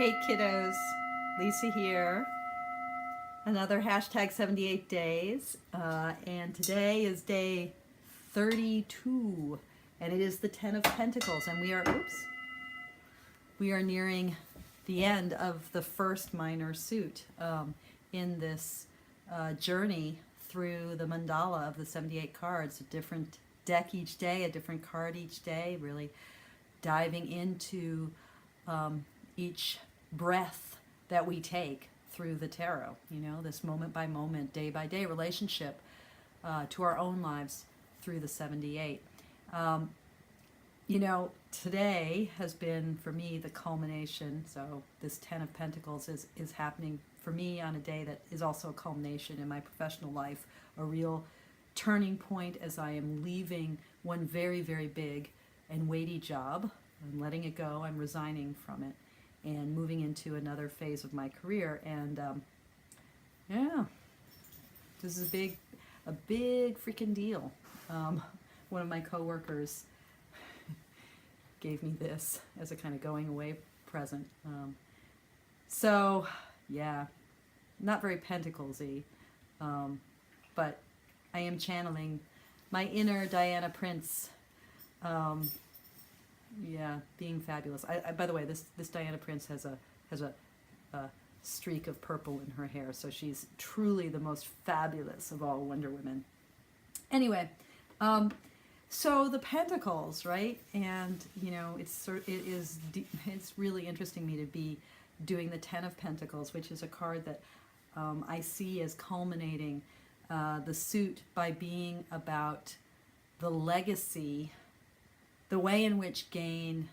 Hey kiddos, Lisa here. Another hashtag 78 days, and today is day 32, and it is the 10 of Pentacles, and we are nearing the end of the first minor suit in this journey through the mandala of the 78 cards, a different deck each day, a different card each day, really diving into each breath that we take through the tarot, you know, this moment by moment, day by day relationship to our own lives through the 78. You know, today has been for me the culmination. So this 10 of Pentacles is happening for me on a day that is also a culmination in my professional life, a real turning point as I am leaving one very, very big and weighty job. I'm letting it go. I'm resigning from it and moving into another phase of my career. And yeah, this is a big freaking deal. One of my coworkers gave me this as a kind of going away present. So yeah, not very Pentacles-y, but I am channeling my inner Diana Prince. Yeah, being fabulous. I by the way, this Diana Prince has a streak of purple in her hair, so she's truly the most fabulous of all Wonder Women. Anyway, so the Pentacles, right? And you know, it's really interesting me to be doing the 10 of Pentacles, which is a card that I see as culminating the suit by being about the legacy, the way in which gain,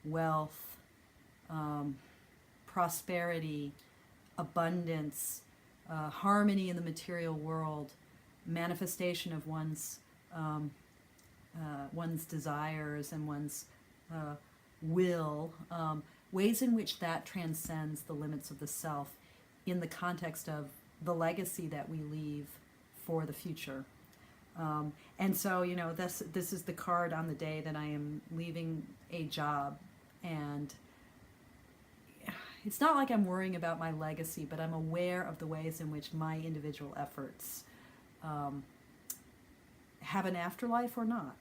wealth, prosperity, abundance, harmony in the material world, manifestation of one's desires and one's will, ways in which that transcends the limits of the self in the context of the legacy that we leave for the future. And so, you know, this is the card on the day that I am leaving a job, and it's not like I'm worrying about my legacy, but I'm aware of the ways in which my individual efforts have an afterlife or not,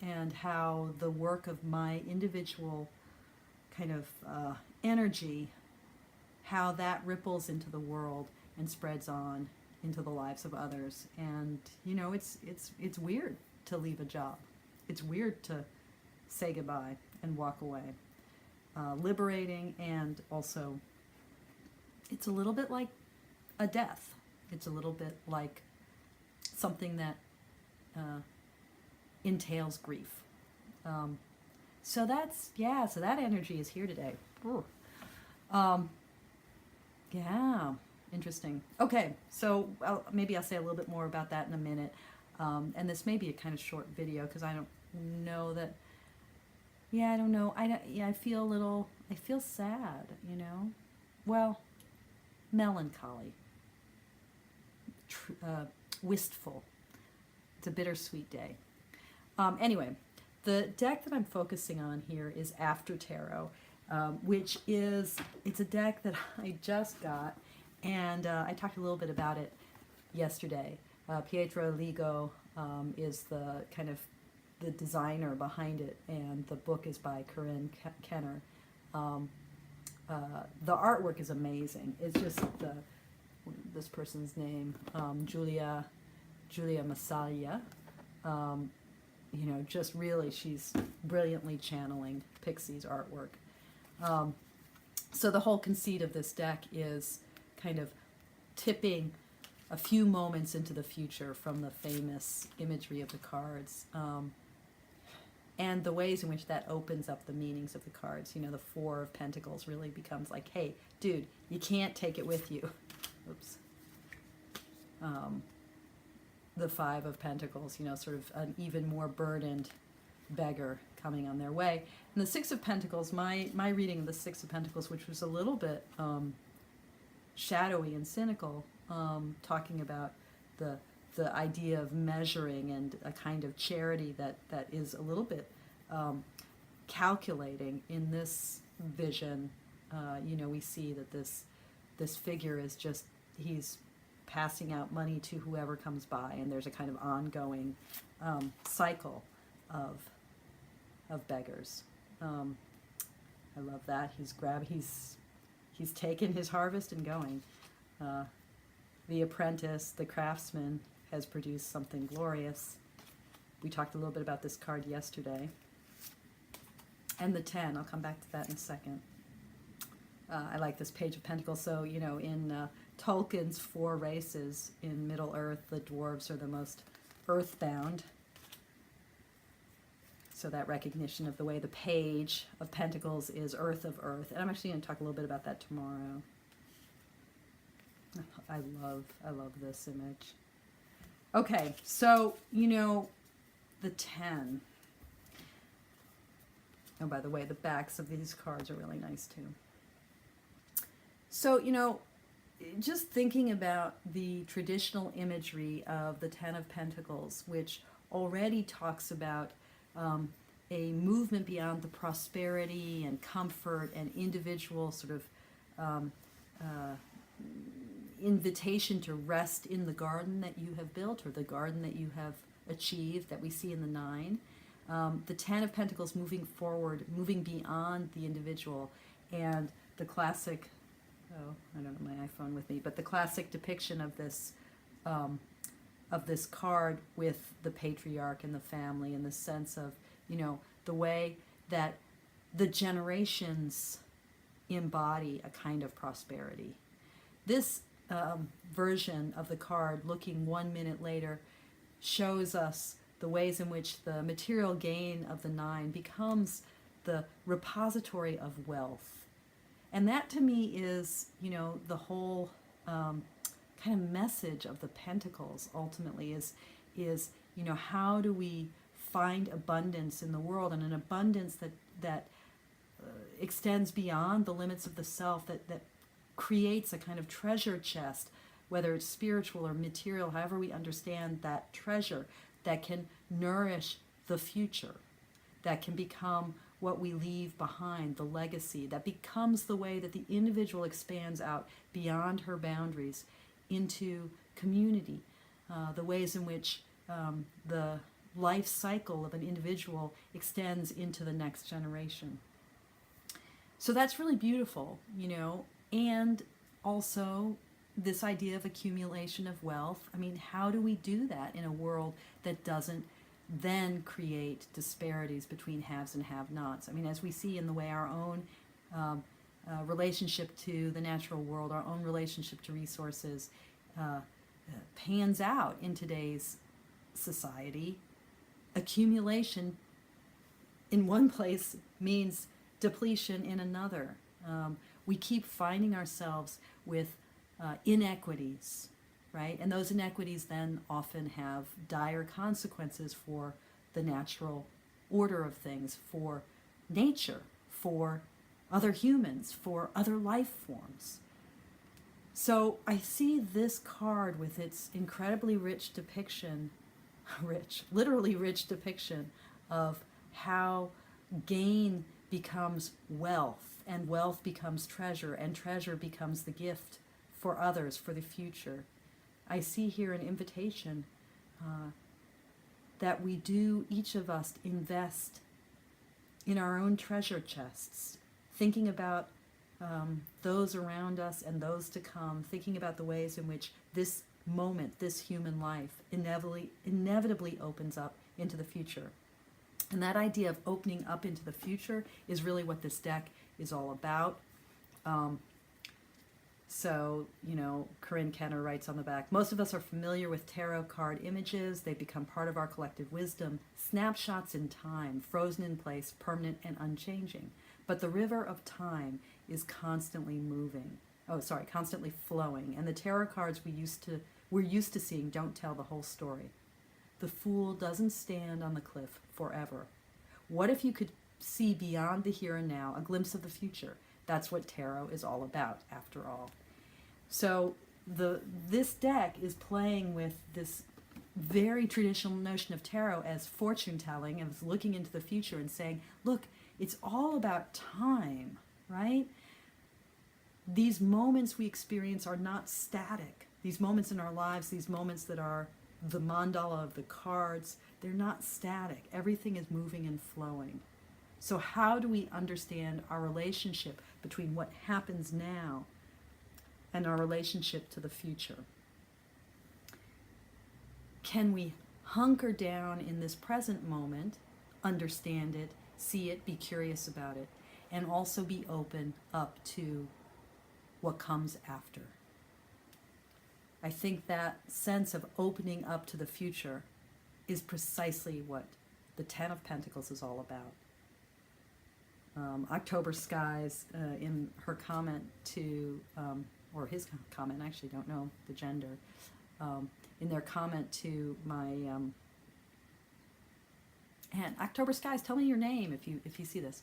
and how the work of my individual kind of energy, how that ripples into the world and spreads on into the lives of others. And you know, it's weird to leave a job. It's weird to say goodbye and walk away. Liberating, and also it's a little bit like a death. It's a little bit like something that entails grief. So that's, yeah, so that energy is here today. Yeah. Interesting. Okay, so maybe I'll say a little bit more about that in a minute. And this may be a kind of short video because I don't know that. Yeah, I don't know. I feel sad. You know, well, melancholy, wistful. It's a bittersweet day. Anyway, the deck that I'm focusing on here is After Tarot, which it's a deck that I just got. And I talked a little bit about it yesterday. Pietro Ligo is the kind of the designer behind it, and the book is by Corinne Kenner. The artwork is amazing. It's just this person's name, Julia Massalia. You know, just really, she's brilliantly channeling Pixie's artwork. So the whole conceit of this deck is kind of tipping a few moments into the future from the famous imagery of the cards, and the ways in which that opens up the meanings of the cards. You know, the 4 of Pentacles really becomes like, hey, dude, you can't take it with you. Oops. The 5 of Pentacles, you know, sort of an even more burdened beggar coming on their way. And the 6 of Pentacles, my reading of the 6 of Pentacles, which was a little bit shadowy and cynical, talking about the idea of measuring and a kind of charity that is a little bit calculating. In this vision, you know, we see that this figure is just, he's passing out money to whoever comes by, and there's a kind of ongoing cycle of beggars. I love that. He's taken his harvest and going. The apprentice, the craftsman, has produced something glorious. We talked a little bit about this card yesterday. And the 10, I'll come back to that in a second. I like this Page of Pentacles. So, you know, in Tolkien's 4 races in Middle-earth, the dwarves are the most earthbound. So that recognition of the way the Page of Pentacles is earth of earth. And I'm actually going to talk a little bit about that tomorrow. I love this image. Okay, so, you know, the 10. Oh, by the way, the backs of these cards are really nice too. So, you know, just thinking about the traditional imagery of the 10 of Pentacles, which already talks about a movement beyond the prosperity and comfort and individual sort of invitation to rest in the garden that you have built, or the garden that you have achieved, that we see in the 9. The 10 of Pentacles moving forward, moving beyond the individual, and the classic, oh, I don't have my iPhone with me, but the classic depiction of this card with the patriarch and the family, and the sense of, you know, the way that the generations embody a kind of prosperity. This version of the card, looking 1 minute later, shows us the ways in which the material gain of the 9 becomes the repository of wealth. And that to me is, you know, the whole kind of message of the Pentacles ultimately is, you know, how do we find abundance in the world, and an abundance that extends beyond the limits of the self, that creates a kind of treasure chest, whether it's spiritual or material, however we understand that treasure, that can nourish the future, that can become what we leave behind, the legacy, that becomes the way that the individual expands out beyond her boundaries into community, the ways in which the life cycle of an individual extends into the next generation. So that's really beautiful, you know, and also this idea of accumulation of wealth. I mean, how do we do that in a world that doesn't then create disparities between haves and have-nots? I mean, as we see in the way our own relationship to the natural world, our own relationship to resources pans out in today's society, accumulation in one place means depletion in another. We keep finding ourselves with inequities, right? And those inequities then often have dire consequences for the natural order of things, for nature, for other humans, for other life forms. So I see this card with its incredibly rich depiction, literally rich depiction of how gain becomes wealth, and wealth becomes treasure, and treasure becomes the gift for others, for the future. I see here an invitation that we do, each of us, invest in our own treasure chests, thinking about those around us and those to come, thinking about the ways in which this moment, this human life, inevitably opens up into the future. And that idea of opening up into the future is really what this deck is all about. So, you know, Corinne Kenner writes on the back, most of us are familiar with tarot card images. They become part of our collective wisdom, snapshots in time, frozen in place, permanent and unchanging. But the river of time is constantly constantly flowing. And the tarot cards we're used to seeing don't tell the whole story. The fool doesn't stand on the cliff forever. What if you could see beyond the here and now, a glimpse of the future? That's what tarot is all about, after all. So this deck is playing with this very traditional notion of tarot as fortune telling, and looking into the future and saying, look, it's all about time, right? these moments we experience are not static. These moments in our lives, these moments that are the mandala of the cards, they're not static. Everything is moving and flowing. So how do we understand our relationship between what happens now and our relationship to the future? Can we hunker down in this present moment, understand it, see it, be curious about it, and also be open up to what comes after? I think that sense of opening up to the future is precisely what the Ten of Pentacles is all about. October Skies, in her comment to, or his comment, I actually don't know the gender, in their comment to my, and October Skies, tell me your name if you see this,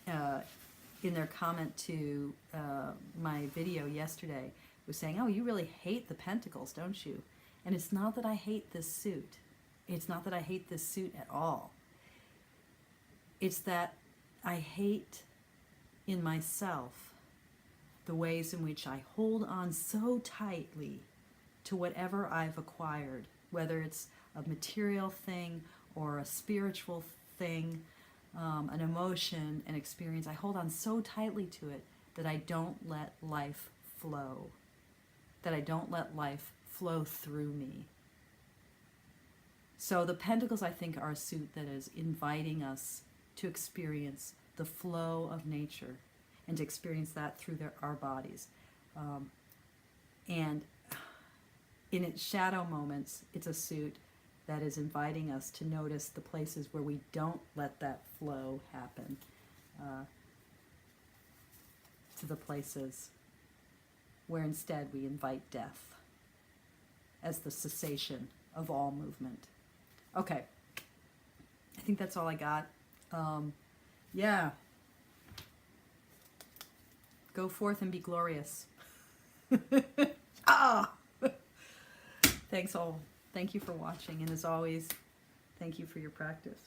in their comment to my video yesterday, was saying, oh, you really hate the Pentacles, don't you? And it's not that I hate this suit. It's not that I hate this suit at all. It's that I hate in myself the ways in which I hold on so tightly to whatever I've acquired, whether it's a material thing or a spiritual thing, an emotion, an experience. I hold on so tightly to it that I don't let life flow, that I don't let life flow through me. So the Pentacles, I think, are a suit that is inviting us to experience the flow of nature and to experience that through our bodies. And in its shadow moments, it's a suit that is inviting us to notice the places where we don't let that flow happen, to the places where instead we invite death as the cessation of all movement. Okay, I think that's all I got. Yeah. Go forth and be glorious. Thanks all. Thank you for watching. And as always, thank you for your practice.